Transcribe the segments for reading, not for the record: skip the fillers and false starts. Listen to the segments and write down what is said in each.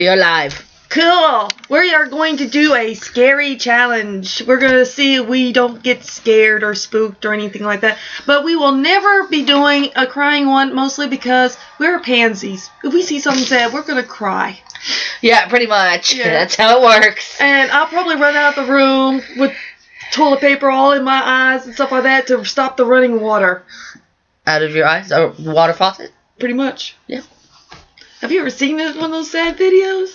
You're live. Cool. We are going to do a scary challenge. We're going to see if we don't get scared or spooked or anything like that. But we will never be doing a crying one, mostly because we're pansies. If we see something sad, we're going to cry. Yeah, pretty much. Yeah. That's how it works. And I'll probably run out of the room with toilet paper all in my eyes and stuff like that to stop the running water. Out of your eyes? Or water faucet? Pretty much. Yeah. Have you ever seen one of those sad videos?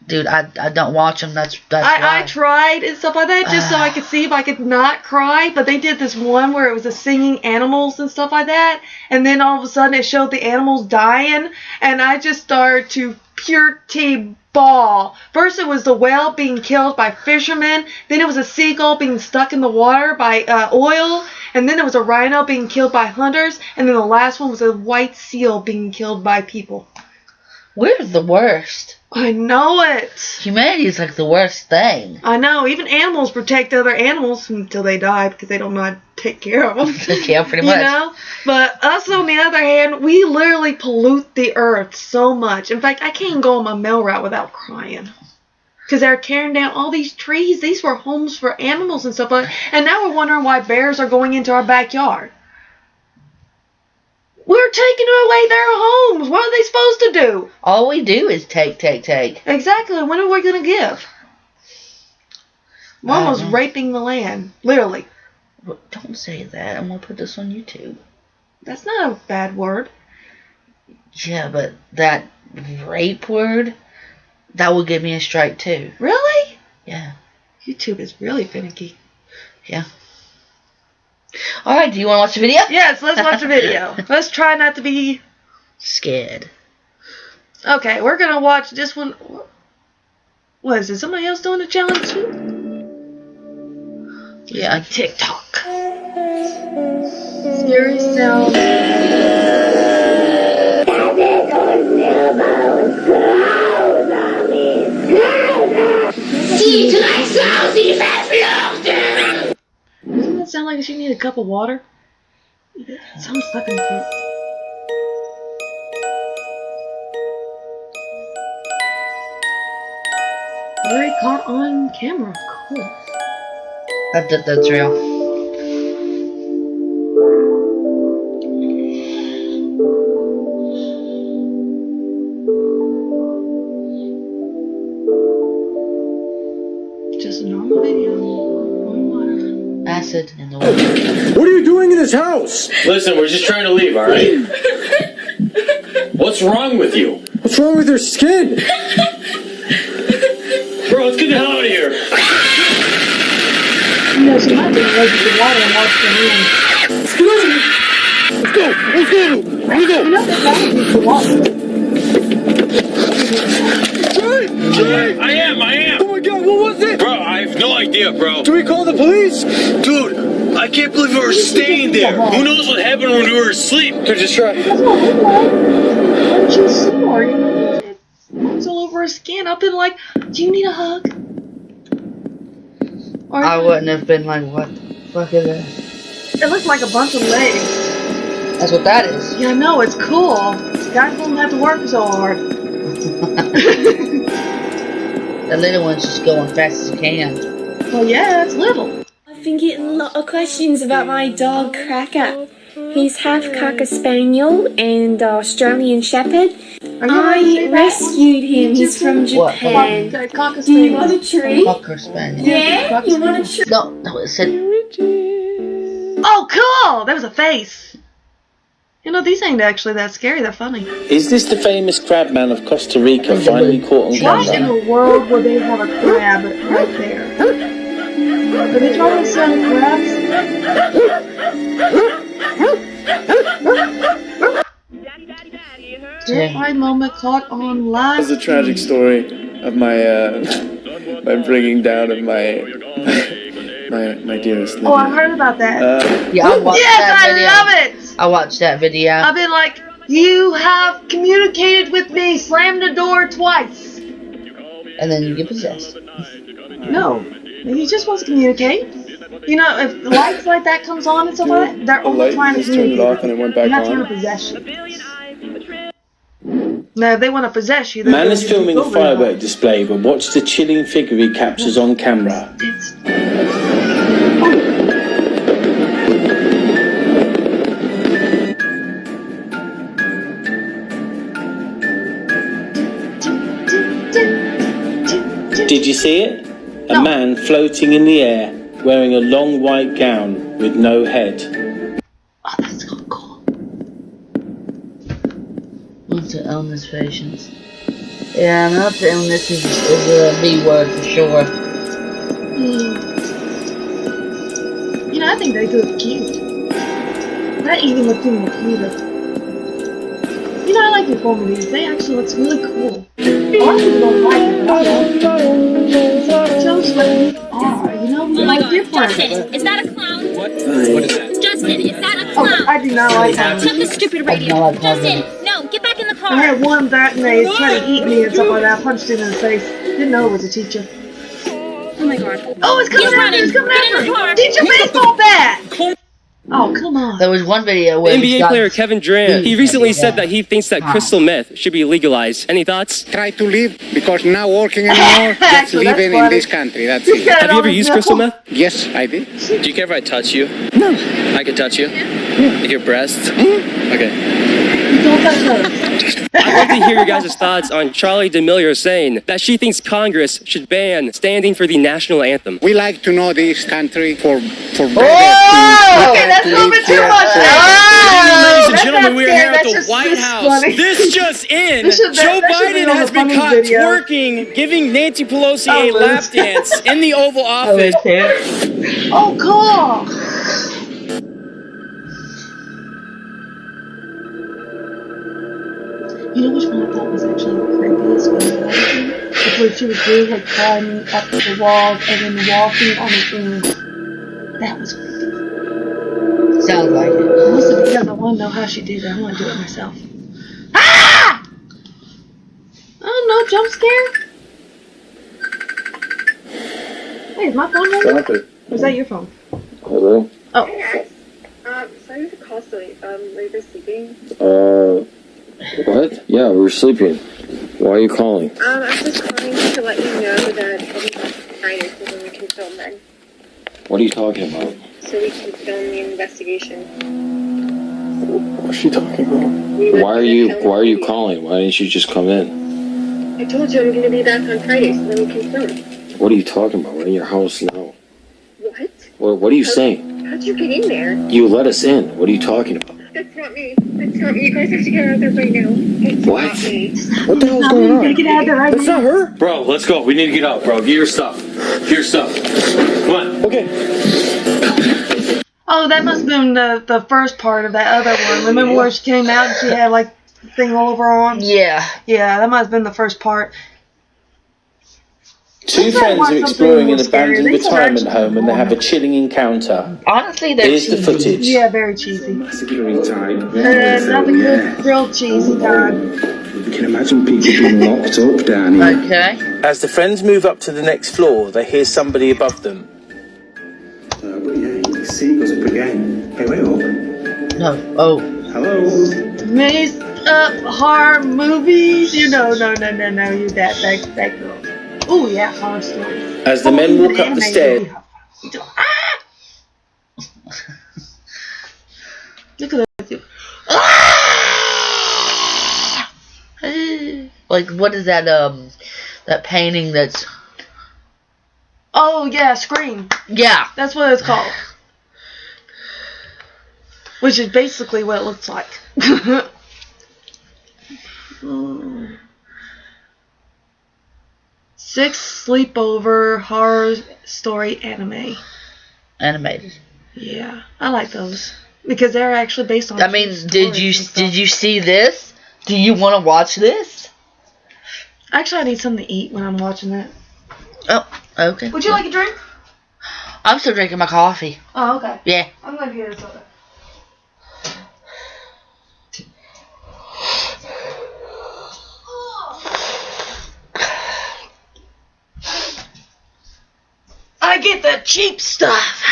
Dude, I don't watch them. That's I tried and stuff like that just so I could see if I could not cry. But they did this one where it was the singing animals and stuff like that. And then all of a sudden it showed the animals dying. And I just started to pure bawl. First it was the whale being killed by fishermen. Then it was a seagull being stuck in the water by oil. And then it was a rhino being killed by hunters. And then the last one was a white seal being killed by people. We're the worst. I know it. Humanity is like the worst thing. I know. Even animals protect other animals until they die because they don't know how to take care of them. Yeah, pretty much. You know? But us, on the other hand, we literally pollute the earth so much. In fact, I can't go on my mail route without crying. Because they're tearing down all these trees. These were homes for animals and stuff like that. And now we're wondering why bears are going into our backyard. We're taking away their homes. What are they supposed to do? All we do is take. Exactly. When are we going to give? We're almost raping the land. Literally. Don't say that. I'm going to put this on YouTube. That's not a bad word. Yeah, but that rape word, that will give me a strike too. Really? Yeah. YouTube is really finicky. Yeah. Alright, do you want to watch the video? Yes, let's watch the video. Let's try not to be scared. Okay, we're going to watch this one. What is it? Somebody else doing the challenge too? Yeah, like TikTok. Scary sound. Doesn't that sound like she need a cup of water? Sounds fucking cool. Very caught on camera. Cool. That's real. Just a normal video. Acid in the water. What are you doing in this house? Listen, we're just trying to leave, alright? What's wrong with you? What's wrong with your skin? Bro, let's get the hell out of here. You know, she might be allergic to water and wash her hands. Let's go! Let's go! Let's go! You know they're allergic to water. Jay! I am! Oh my god, what was it? Bro, I have no idea, bro. Do we call the police? Dude, I can't believe we were staying there. Who knows what happened when we were asleep? Here, just try. She's sore, you know. It's all over her skin. I've been like, do you need a hug? Or I wouldn't have been like, what the fuck is that? it looks like a bunch of legs. That's what that is. Yeah, I know, it's cool. Guys don't have to work so hard. The little one's just going fast as you can. Well, yeah, it's little. I've been getting a lot of questions about my dog Cracker. He's half Cocker Spaniel and Australian Shepherd. I rescued him. He's from Japan. Do you want a treat? Cocker Spaniel. Yeah? You want a treat? No, it said. Oh, cool! That was a face. You know, these ain't actually that scary. They're funny. Is this the famous crabman of Costa Rica finally caught on Why in camera? the world would they have a crab right there? Are they trying to sell crabs? Terrifying moment caught on live. It's a tragic story of my my bringing down of my my dearest. Oh, I heard about that. Yeah, I watched that video. Yes, I love it! I watched that video. I've been like, you have communicated with me. Slam the door twice. And then you get possessed. No, he just wants to communicate. You know, if lights like that comes on and stuff like that, they're only trying to just turned it communicate. off and it went back Not trying on. to possess you. Now, if they want to possess you, Man is filming a firework display, but watch the chilling figure he captures on camera. Did you see it? A man floating in the air, wearing a long white gown with no head. Oh, that's so cool. Mental illness patients. Yeah, mental illness is a B word for sure. You know, I think they look cute. That even looks even cuter. You know, I like deformities. They actually look really cool. A lot of people don't like it, but I don't. It shows what we are, you know? We're like different. Justin, is that a clown? What is that? Justin, is that a Oh, clown? I do not like that. Shut the stupid radio. Justin, no, get back in the I car. had one that and they tried to eat me and stuff like that. I punched it in the face. Didn't know it was a teacher. Oh my god. Oh, it's coming He's at me! running. It's coming Get in at the me! car. Teach your baseball bat! Oh, come on. There was one video where NBA player Kevin Durant, he recently said that he thinks that crystal meth should be legalized. Any thoughts? Try to leave because not working anymore. Just Actually, that's living in funny. this country. That's it. Have you ever used crystal meth? Yes, I did. Do you care if I touch you? No. I could touch you? Like your breast? Okay. Don't touch those. I'd love to hear your guys' thoughts on Charlie D'Amelio saying that she thinks Congress should ban standing for the national anthem. We like to know this country for better. Oh! Okay, that's a little bit too much. Ladies and That's gentlemen, not we are fair. here at That's the just White this House. funny. This just in. That should Joe be Biden on has the been funny caught video. twerking, giving Nancy Pelosi a Oh, lap Liz. dance in the Oval Oh, Office. it's here. Oh, cool. You know which one I thought was actually the creepiest was the other thing? It's where she was really like climbing up the walls and then walking on the end. That was creepy. Sounds like it. Also, because I want to know how she did it, I want to do it myself. Ah! Oh no, jump scare? Hey, is my phone ringing? Or is that your phone? Hello? Oh. Sorry to call so late. Were you guys sleeping? What? Yeah, we were sleeping. Why are you calling? I'm just calling to let you know that I'll be back on Friday so then we can film then. What are you talking about? So we can film the investigation. What's she talking about? Why are you calling? Why didn't you just come in? I told you I'm going to be back on Friday so then we can film. What are you talking about? We're in your house now. What? What are you saying? How'd you get in there? You let us in. What are you talking about? That's not me. That's not me. You guys have to get out of there right now. It's What? not me. What the hell's going on? Get out of there right That's not her. Bro, let's go. We need to get out, bro. Get your stuff. Get your stuff. Come on. Okay. Oh, that must have been the first part of that other one. Remember where she came out and she had like the thing all over her arms? Yeah. Yeah, that must have been the first part. Two friends are exploring an abandoned retirement home and they have a chilling encounter. Honestly, they're Here's the cheesy. footage. Yeah, very cheesy. Security time. Nothing good, real cheesy time. You can imagine people being locked up down here. Okay. As the friends move up to the next floor, they hear somebody above them. But yeah, you can see it goes up again. Hey, wait up. No. Oh. Hello? Messed up horror movies. You know, no, you that girl. Oh yeah, horror stories. As the men walk up the stairs, Look at that. Like, what is that, that painting that's... Oh yeah, Scream. Yeah. That's what it's called. Which is basically what it looks like. Six sleepover horror story anime. Animated. Yeah, I like those because they're actually based on. I mean, did you see this? Do you want to watch this? Actually, I need something to eat when I'm watching that. Oh, okay. Would you like a drink? I'm still drinking my coffee. Oh, okay. Yeah. I'm gonna get a soda. I get the cheap stuff.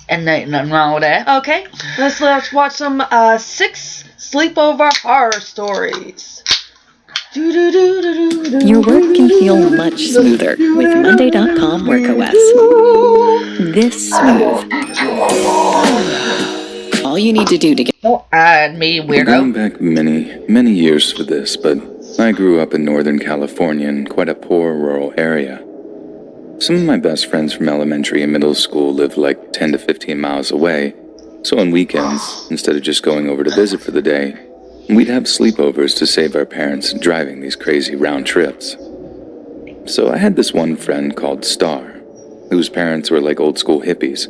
And ain't nothing wrong with that. Okay, let's watch some 6 sleepover horror stories. Your work can feel much smoother with Monday.com WorkOS. This smooth. All you need to do to get... Don't add me, weirdo. Going back many years for this, but I grew up in Northern California in quite a poor rural area. Some of my best friends from elementary and middle school lived like 10 to 15 miles away, so on weekends, instead of just going over to visit for the day, we'd have sleepovers to save our parents driving these crazy round trips. So I had this one friend called Star, whose parents were like old school hippies.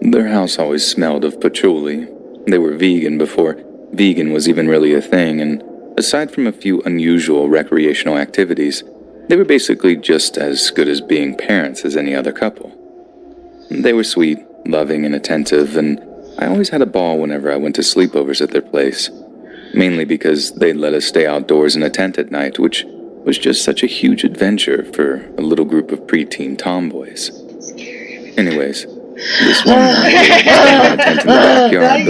Their house always smelled of patchouli. They were vegan before vegan was even really a thing, and aside from a few unusual recreational activities, they were basically just as good as being parents as any other couple. They were sweet, loving, and attentive, and I always had a ball whenever I went to sleepovers at their place, mainly because they'd let us stay outdoors in a tent at night, which was just such a huge adventure for a little group of preteen tomboys. Anyways, this one night, we had a tent in the backyard,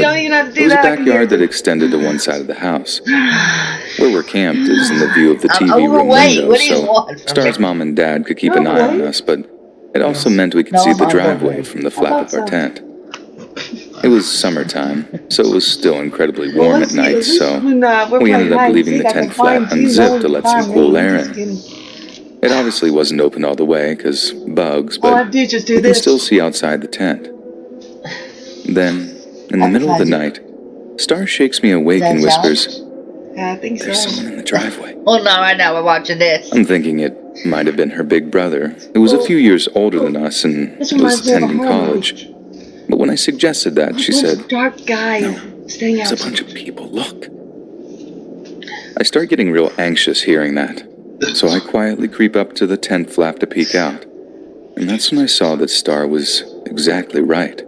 but it was a backyard that extended to one side of the house. Where we're camped is in the view of the TV room window, so Star's mom and dad could keep an eye on us, but it also meant we could see the driveway from the flap of our tent. It was summertime, so it was still incredibly warm at night, so we ended up leaving the tent flap unzipped to let some cool air in. It obviously wasn't open all the way, because bugs, but you can still see outside the tent. Then, in the middle of the night, Star shakes me awake and whispers, Yeah, I think "There's so. someone in the driveway." Hold on, right now we're watching this. I'm thinking it might have been her big brother, who was a few years older than us and was attending college. But when I suggested that, she said, Dark guy staying "There's out. a bunch of people, look." I start getting real anxious hearing that, so I quietly creep up to the tent flap to peek out. And that's when I saw that Star was exactly right.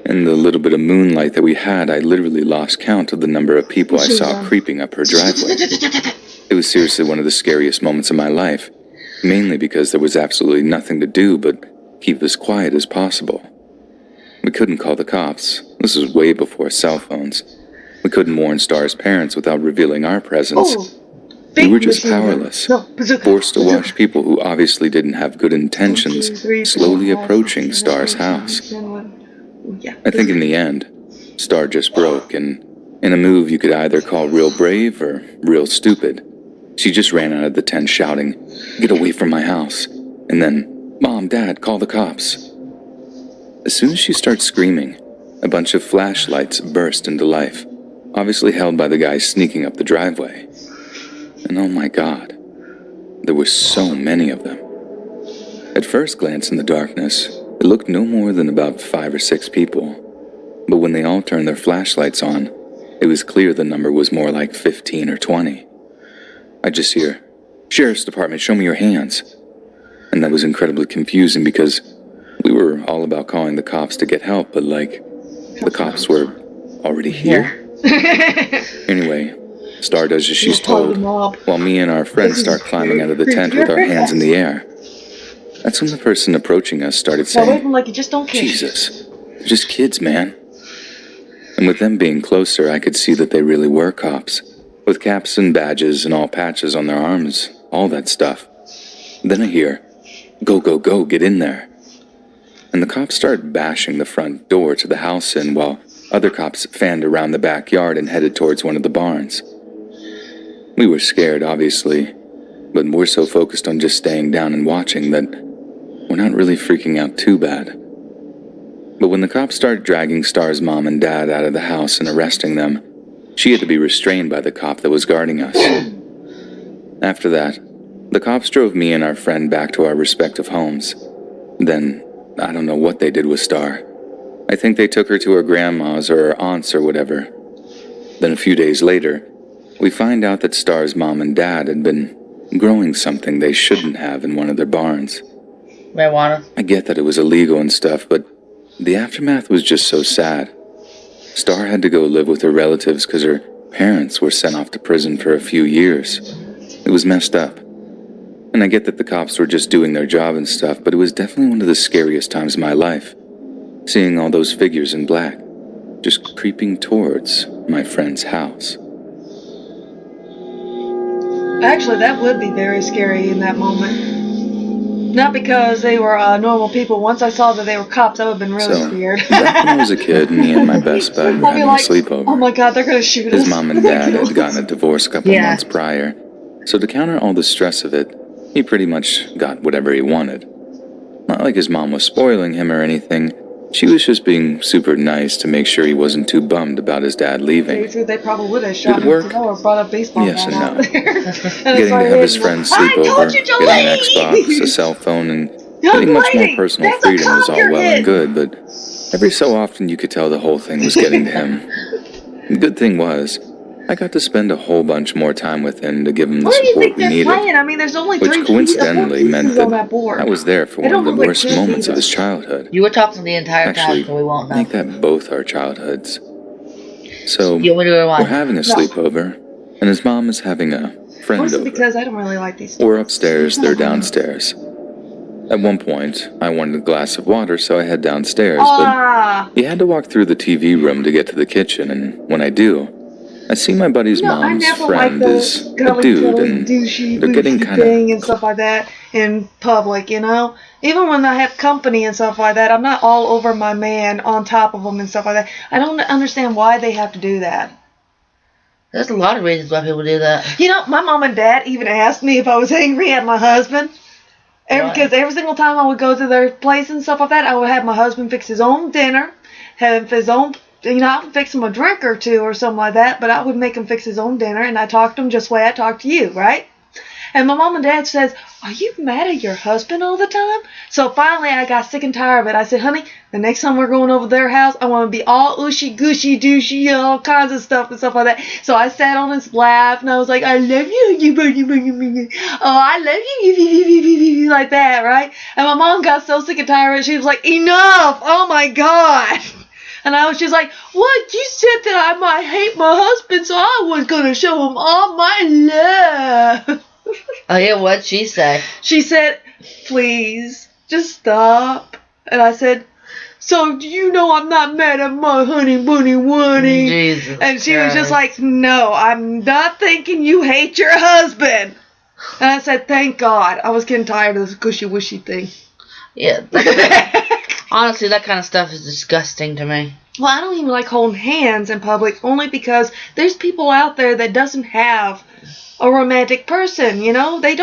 In the little bit of moonlight that we had, I literally lost count of the number of people I saw creeping up her driveway. It was seriously one of the scariest moments of my life, mainly because there was absolutely nothing to do but keep as quiet as possible. We couldn't call the cops. This was way before cell phones. We couldn't warn Star's parents without revealing our presence. We were just powerless, forced to watch people who obviously didn't have good intentions slowly approaching Star's house. I think in the end, Star just broke, and in a move you could either call real brave or real stupid, she just ran out of the tent shouting, "Get away from my house," and then, "Mom, Dad, call the cops." As soon as she starts screaming, a bunch of flashlights burst into life, obviously held by the guy sneaking up the driveway. And oh my God, there were so many of them. At first glance in the darkness, it looked no more than about 5 or 6 people. But when they all turned their flashlights on, it was clear the number was more like 15 or 20. I just hear, "Sheriff's Department, show me your hands." And that was incredibly confusing because we were all about calling the cops to get help, but the cops were already here. Anyway, Star does as she's told, while me and our friends start climbing out of the tent with our hands in the air. That's when the person approaching us started saying, Like you just don't care. "Jesus, they're just kids, man." And with them being closer, I could see that they really were cops, with caps and badges and all patches on their arms, all that stuff. Then I hear, "Go, go, go, get in there." And the cops start bashing the front door to the house in while other cops fanned around the backyard and headed towards one of the barns. We were scared, obviously, but we're so focused on just staying down and watching that we're not really freaking out too bad. But when the cops started dragging Star's mom and dad out of the house and arresting them, she had to be restrained by the cop that was guarding us. After that, the cops drove me and our friend back to our respective homes. Then, I don't know what they did with Star. I think they took her to her grandma's or her aunt's or whatever. Then a few days later, we find out that Star's mom and dad had been growing something they shouldn't have in one of their barns. Marijuana. I get that it was illegal and stuff, but the aftermath was just so sad. Star had to go live with her relatives because her parents were sent off to prison for a few years. It was messed up. And I get that the cops were just doing their job and stuff, but it was definitely one of the scariest times of my life. Seeing all those figures in black, just creeping towards my friend's house. Actually, that would be very scary in that moment. Not because they were normal people. Once I saw that they were cops, I would have been really So, scared. back when I was a kid, me and my best bud were I'd be having like, a sleepover. oh my god, they're gonna shoot us. His mom and dad had gotten a divorce a couple Yeah. months prior, so to counter all the stress of it, he pretty much got whatever he wanted. Not like his mom was spoiling him or anything, she was just being super nice to make sure he wasn't too bummed about his dad leaving. They probably would have shot Did it him work? or brought a baseball Yes bat and out no. there. And Getting to have his friends sleep I told over, you to getting an leave! Xbox, a cell phone, and Young getting much more lady, personal that's a freedom was all cop well you're and good, but every so often you could tell the whole thing was getting to him. The good thing was, I got to spend a whole bunch more time with him to give him the What do you support think we they're needed, playing? I mean, there's only which four coincidentally meant pieces on that that board. I was there for They one of don't the look like worst kids moments of either. his childhood. You were talking the entire time, Actually, so we won't I know. think that both our childhoods. So, You want me to we're rewind? having a sleepover, and his mom is having a friend Mostly over. because I don't really like these. We're upstairs, they're downstairs. At one point, I wanted a glass of water, so I head downstairs, Ah, but you had to walk through the TV room to get to the kitchen, and when I do, I see my buddy's no, I mom's never friend like is the a dude, and douchey, they're getting kind thing and of... stuff like that in public. You know, even when I have company and stuff like that, I'm not all over my man on top of them and stuff like that. I don't understand why they have to do that. There's a lot of reasons why people do that. You know, my mom and dad even asked me if I was angry at my husband. Why? Because every single time I would go to their place and stuff like that, I would have my husband fix his own dinner, have his own, you know, I would fix him a drink or two or something like that, but I would make him fix his own dinner, and I talked to him just the way I talk to you, right? And my mom and dad says, are you mad at your husband all the time? So finally I got sick and tired of it. I said, honey, the next time we're going over their house, I want to be all ooshy, gushy, douchey, all kinds of stuff and stuff like that. So I sat on his lap and I was like, I love you. Oh, I love you. Like that, right? And my mom got so sick and tired of it. She was like, enough. Oh my God. And I was just like, what? You said that I might hate my husband, so I was going to show him all my love. Oh yeah, what'd she say? She said, please, just stop. And I said, so do you know I'm not mad at my honey bunny wunny? Jesus And she was just Christ. like, no, I'm not thinking you hate your husband. And I said, thank God. I was getting tired of this gushy-wishy thing. Yeah. Honestly, that kind of stuff is disgusting to me. Well, I don't even like holding hands in public, only because there's people out there that doesn't have a romantic person, you know? They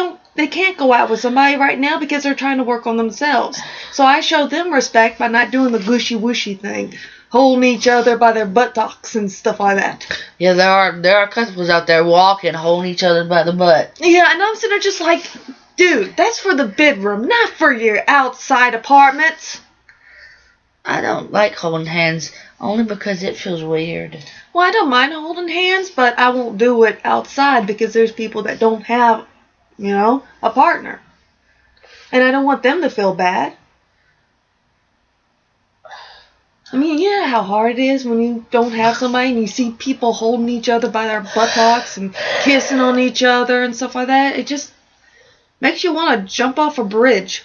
can't go out with somebody right now because they're trying to work on themselves. So I show them respect by not doing the gushy-wishy thing, holding each other by their buttocks and stuff like that. Yeah, there are couples out there walking, holding each other by the butt. Yeah, and I'm sitting there just like, dude, that's for the bedroom, not for your outside apartments. I don't like holding hands only because it feels weird. Well, I don't mind holding hands, but I won't do it outside because there's people that don't have, you know, a partner. And I don't want them to feel bad. I mean, you know how hard it is when you don't have somebody and you see people holding each other by their buttocks and kissing on each other and stuff like that. It just makes you want to jump off a bridge.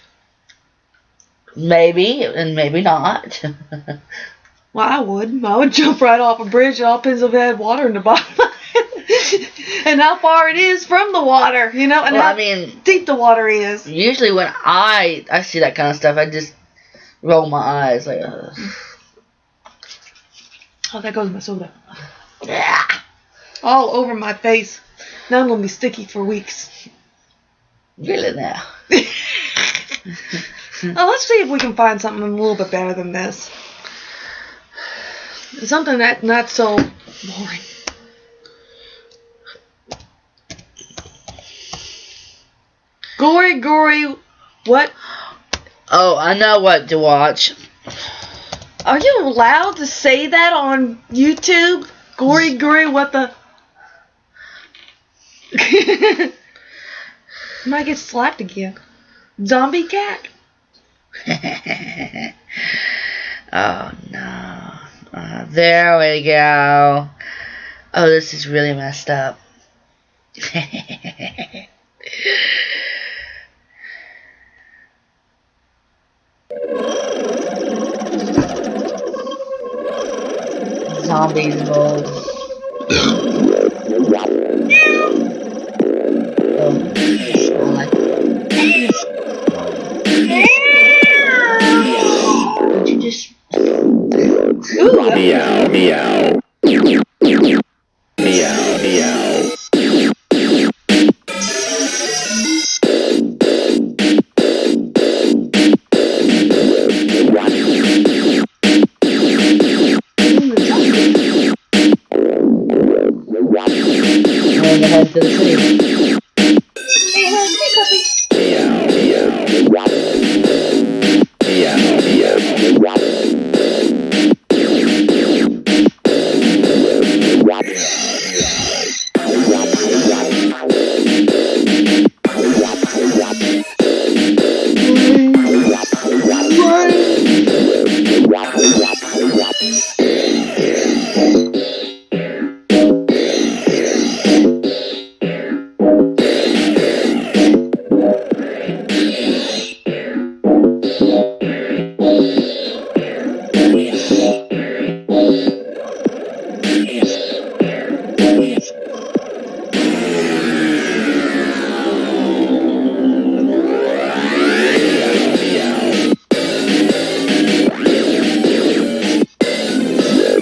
Maybe, and maybe not. Well, I would jump right off a bridge. It all depends if it had water in the bottom. And how far it is from the water, you know, and Well, how I mean, deep the water is. usually when I see that kind of stuff, I just roll my eyes like, Oh, there goes my soda. yeah. All over my face. Now I'm going to be sticky for weeks. Really now. Now, let's see if we can find something a little bit better than this. Something that's not so boring. Gory, what? Oh, I know what to watch. Are you allowed to say that on YouTube? Gory, what the? Might get slapped again. Zombie cat? Oh no. There we go. Oh, this is really messed up. Zombies mode. like would you just Meow, meow. Meow, meow. and head to the city? Meow, meow.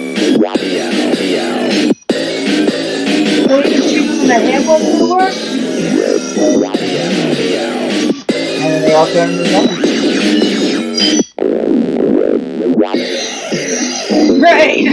Meow, meow. What did you do in the handbook to the work? And then they all turn into zombies. Great!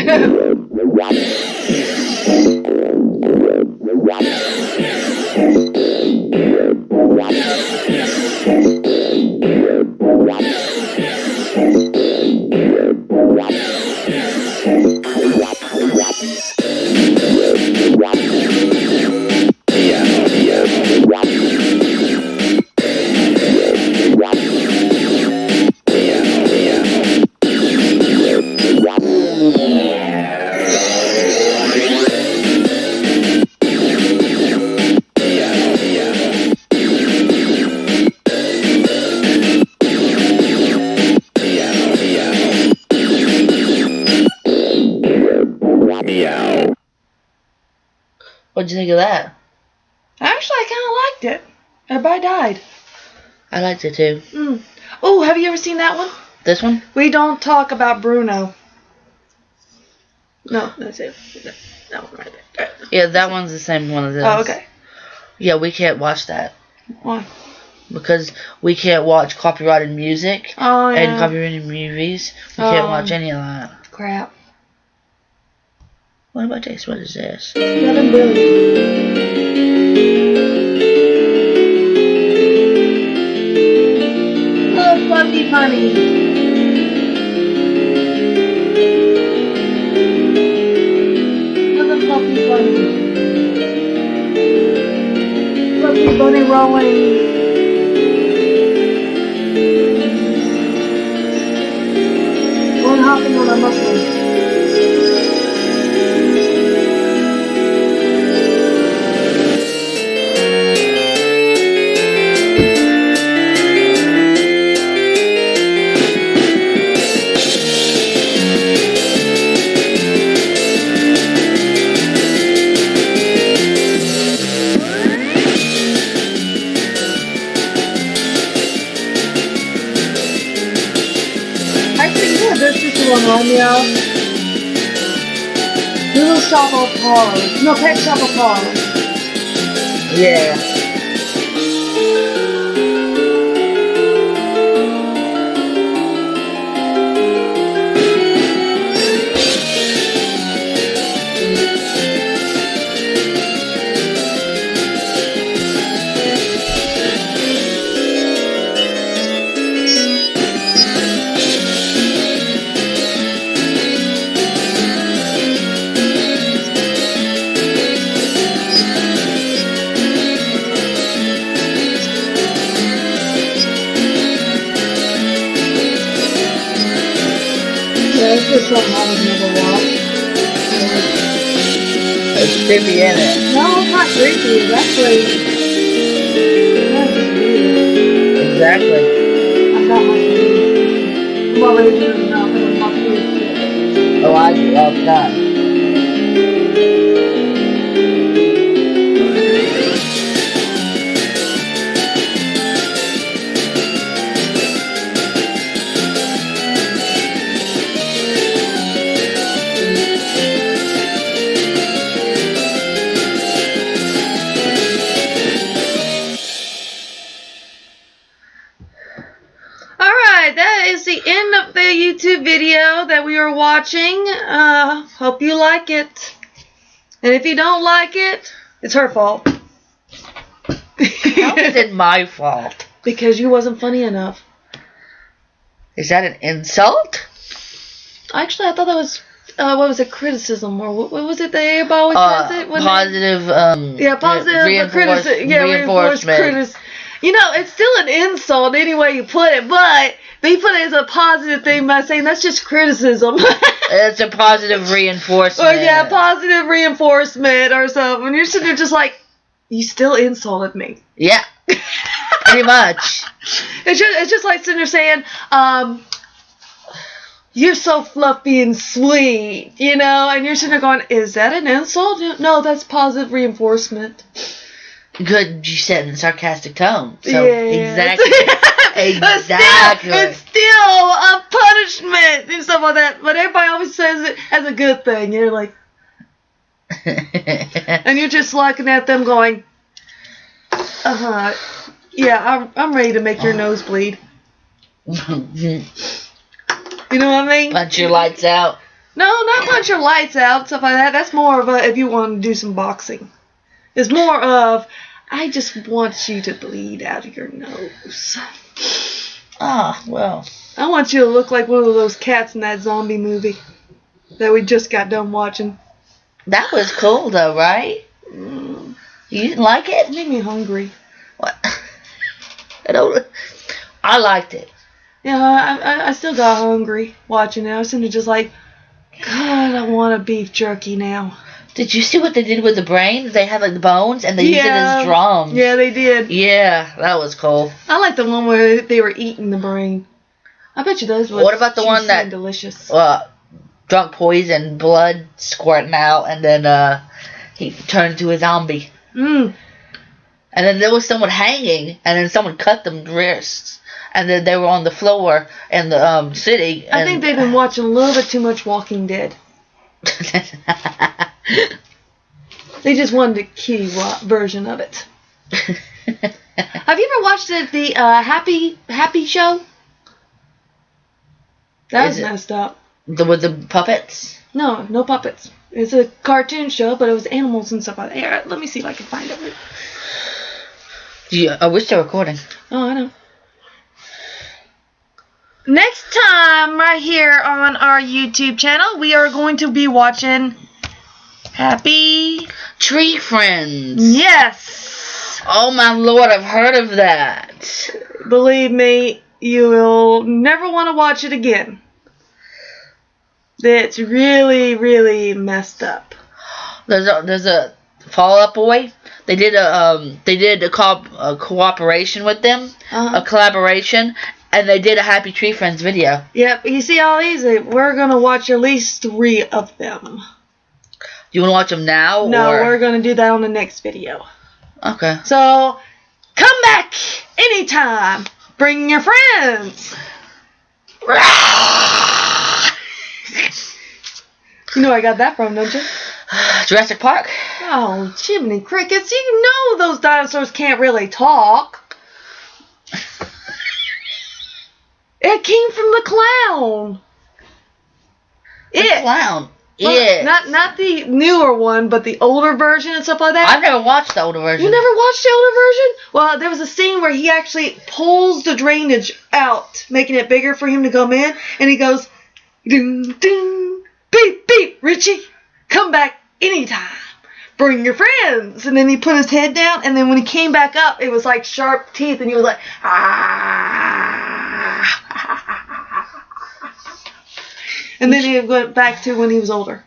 Meow. What'd you think of that? Actually, I kind of liked it. Everybody died. I liked it too. Oh, have you ever seen that one? This one? We don't talk about Bruno. No, that's it. That one right there. Yeah, that one's the same one as this. Oh, okay. Yeah, we can't watch that. Why? Because we can't watch copyrighted music Oh, yeah. and copyrighted movies. We can't watch any of that. Crap. What about this? What is this? Nothing really. Oh, fluffy bunny. Another fluffy bunny. Fluffy bunny rolling. One hopping on a mushroom. Actually, you know what this used to remind me of? Little Shop of Horrors. No, Pet Shop of Horrors. Yeah. Yeah, it's just something I would never watch. It's creepy, isn't it? No, it's not creepy. It's actually... That's just weird. Exactly. I got my food. I'm already doing enough. I'm gonna watch food. Oh, I do all the time. Alright, that is the end of the YouTube video that we are watching. Hope you like it. And if you don't like it, it's her fault. How is it my fault? Because you wasn't funny enough. Is that an insult? Actually, I thought that was, what was it, criticism? Or what was it that everybody always says it? Positive, yeah, positive criticism. Yeah, reinforcement. You know, it's still an insult any way you put it, but they put it as a positive thing by saying that's just criticism. It's a positive reinforcement. Or yeah, positive reinforcement or something. And you're sitting there just like, you still insulted me. Yeah, pretty much. It's just like sitting there saying, you're so fluffy and sweet, you know, and you're sitting there going, is that an insult? No, that's positive reinforcement. Good, you said in a sarcastic tone. So yeah. Exactly. Exactly. It's still a punishment and stuff like that. But everybody always says it as a good thing. You're like, and you're just looking at them going, yeah, I'm ready to make your nose bleed. You know what I mean? Punch your lights out. No, not punch your lights out, stuff like that. That's more of a, if you want to do some boxing. It's more of, I just want you to bleed out of your nose. Ah, well. I want you to look like one of those cats in that zombie movie that we just got done watching. That was cool, though, right? You didn't like it? It made me hungry. What? I liked it. Yeah, I still got hungry watching it. I was sitting there just like, God, I want a beef jerky now. Did you see what they did with the brain? They had like the bones and they used it as drums. Yeah, they did. Yeah, that was cool. I like the one where they were eating the brain. I bet you those were. What about the one that delicious? Drunk poison, blood squirting out, and then he turned into a zombie. Mm. And then there was someone hanging, and then someone cut them wrists, and then they were on the floor in the city. I think they've been watching a little bit too much Walking Dead. They just wanted a kitty version of it. Have you ever watched the Happy Show? That was messed up. With the puppets? No puppets. It's a cartoon show, but it was animals and stuff like that. Here, let me see if I can find it. I wish they were recording. Oh, I know. Next time, right here on our YouTube channel, we are going to be watching Happy Tree Friends. Yes. Oh my lord, I've heard of that. Believe me, you will never want to watch it again. It's really, really messed up. There's a Fall Out Boy. They did a cooperation with them, a collaboration. And they did a Happy Tree Friends video. Yep, you see all these? We're going to watch at least 3 of them. Do you want to watch them now? No, we're going to do that on the next video. Okay. So, come back anytime. Bring your friends. You know where I got that from, don't you? Jurassic Park. Oh, Jiminy Crickets. You know those dinosaurs can't really talk. It came from the clown. The clown. Yeah. Not the newer one, but the older version and stuff like that. I've never watched the older version. You never watched the older version? Well, there was a scene where he actually pulls the drainage out, making it bigger for him to come in, and he goes, ding, ding, beep, beep, Richie, come back anytime. Bring your friends. And then he put his head down, and then when he came back up, it was like sharp teeth, and he was like, ah. And then he went back to when he was older.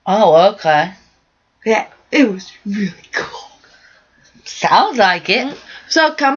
Oh, okay. Yeah, it was really cool. Sounds like it. So come